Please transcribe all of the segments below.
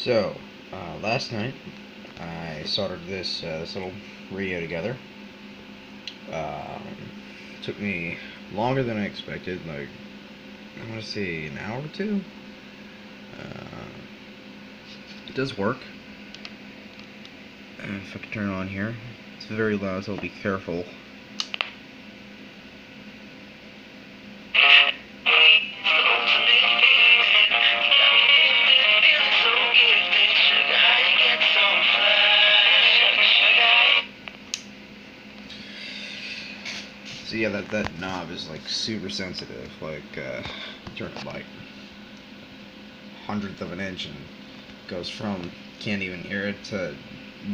So, last night I soldered this little radio together. Took me longer than I expected, like, I want to say an hour or two. It does work. If I can turn it on here, it's very loud, so I'll be careful. So yeah, that knob is like super sensitive. Like turn it like hundredth of an inch and goes from can't even hear it to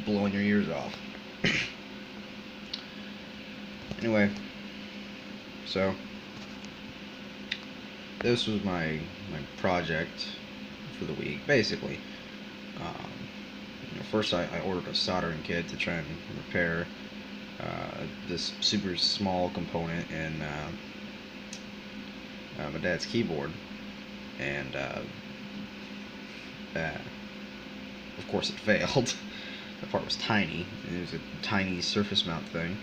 blowing your ears off. Anyway, so this was my project for the week, basically. First I ordered a soldering kit to try and repair this super small component in my dad's keyboard, and of course it failed. The part was tiny. It was a tiny surface mount thing.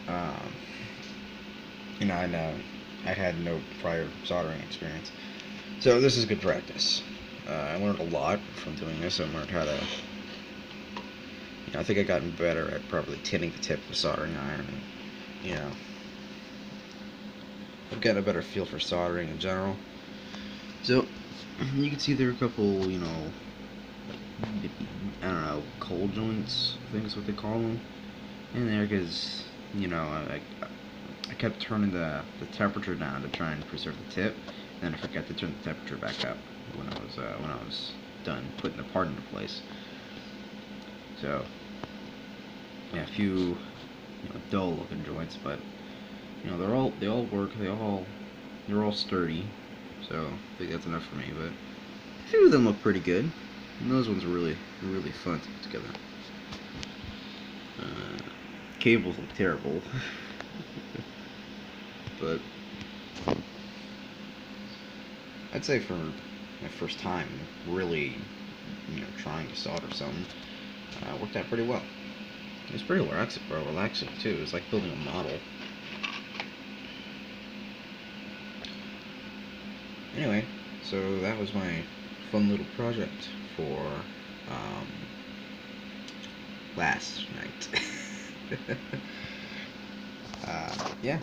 I had no prior soldering experience, so this is good practice. I learned a lot from doing this. I learned how to, I think I've gotten better at properly tinning the tip of a soldering iron. And, I've gotten a better feel for soldering in general. So, you can see there are a couple, I don't know, cold joints, I think is what they call them, in there, because, I kept turning the temperature down to try and preserve the tip, and then I forgot to turn the temperature back up when I was done putting the part into place. So, yeah, a few dull looking joints, but they all work. They're all sturdy. So I think that's enough for me. But a few of them look pretty good, and those ones are really fun to put together. Cables look terrible, but I'd say for my first time really, trying to solder something, worked out pretty well. It was pretty relaxing too. It was like building a model. Anyway, so that was my fun little project for last night. Yeah,